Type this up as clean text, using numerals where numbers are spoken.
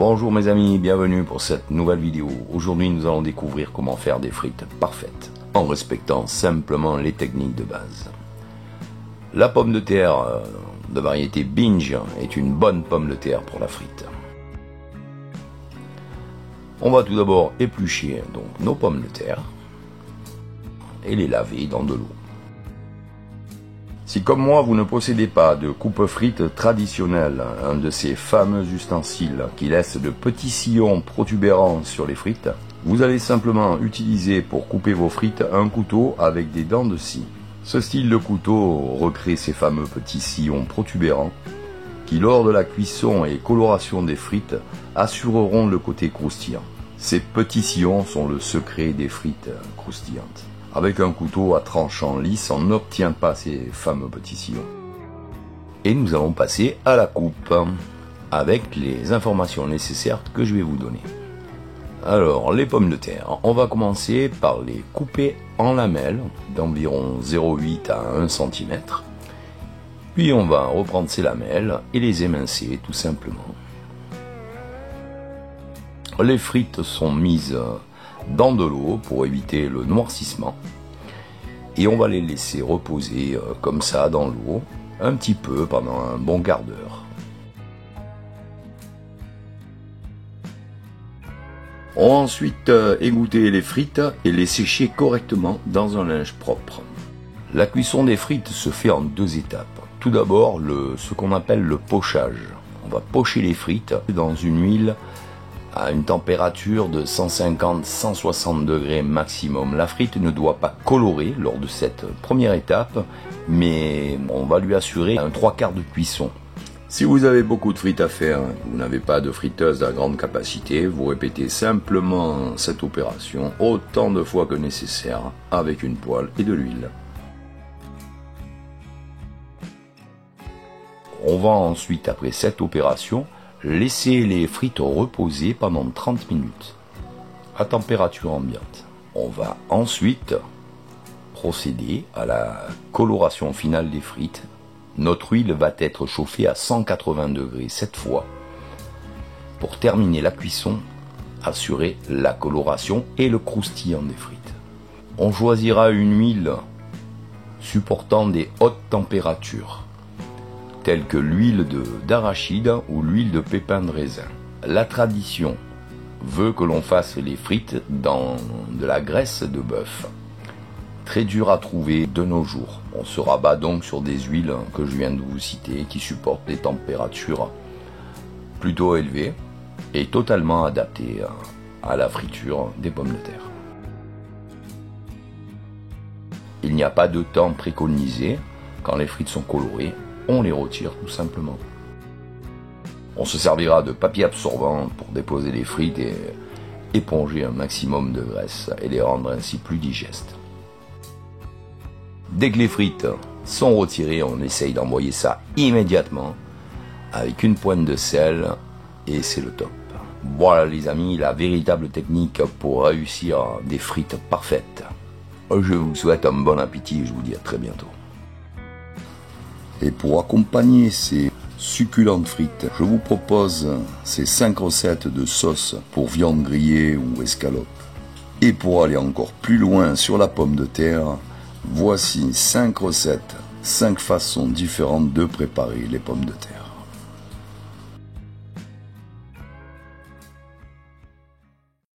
Bonjour mes amis, bienvenue pour cette nouvelle vidéo. Aujourd'hui nous allons découvrir comment faire des frites parfaites, en respectant simplement les techniques de base. La pomme de terre de variété Binge est une bonne pomme de terre pour la frite. On va tout d'abord éplucher donc nos pommes de terre et les laver dans de l'eau. Si comme moi vous ne possédez pas de coupe-frites traditionnelle, un de ces fameux ustensiles qui laisse de petits sillons protubérants sur les frites, vous allez simplement utiliser pour couper vos frites un couteau avec des dents de scie. Ce style de couteau recrée ces fameux petits sillons protubérants qui, lors de la cuisson et coloration des frites, assureront le côté croustillant. Ces petits sillons sont le secret des frites croustillantes. Avec un couteau à tranchant lisse, on n'obtient pas ces fameux petits sillons. Et nous allons passer à la coupe, avec les informations nécessaires que je vais vous donner. Alors, les pommes de terre, on va commencer par les couper en lamelles, d'environ 0,8 à 1 cm. Puis on va reprendre ces lamelles et les émincer tout simplement. Les frites sont mises dans de l'eau pour éviter le noircissement et on va les laisser reposer comme ça dans l'eau un petit peu pendant un bon quart d'heure. On va ensuite égoutter les frites et les sécher correctement dans un linge propre. La cuisson des frites se fait en deux étapes. Tout d'abord ce qu'on appelle le pochage. On va pocher les frites dans une huile à une température de 150-160 degrés maximum. La frite ne doit pas colorer lors de cette première étape, mais on va lui assurer un 3/4 de cuisson. Si vous avez beaucoup de frites à faire, vous n'avez pas de friteuse à grande capacité, vous répétez simplement cette opération autant de fois que nécessaire avec une poêle et de l'huile. On va ensuite, après cette opération, laissez les frites reposer pendant 30 minutes à température ambiante. On va ensuite procéder à la coloration finale des frites. Notre huile va être chauffée à 180 degrés cette fois. Pour terminer la cuisson, assurer la coloration et le croustillant des frites. On choisira une huile supportant des hautes températures, telles que l'huile d'arachide ou l'huile de pépins de raisin. La tradition veut que l'on fasse les frites dans de la graisse de bœuf. Très dur à trouver de nos jours. On se rabat donc sur des huiles que je viens de vous citer qui supportent des températures plutôt élevées et totalement adaptées à la friture des pommes de terre. Il n'y a pas de temps préconisé. Quand les frites sont colorées, on les retire tout simplement. On se servira de papier absorbant pour déposer les frites et éponger un maximum de graisse et les rendre ainsi plus digestes. Dès que les frites sont retirées, on essaye d'envoyer ça immédiatement avec une pointe de sel et c'est le top. Voilà les amis, la véritable technique pour réussir des frites parfaites. Je vous souhaite un bon appétit et je vous dis à très bientôt. Et pour accompagner ces succulentes frites, je vous propose ces 5 recettes de sauce pour viande grillée ou escalope. Et pour aller encore plus loin sur la pomme de terre, voici 5 recettes, 5 façons différentes de préparer les pommes de terre.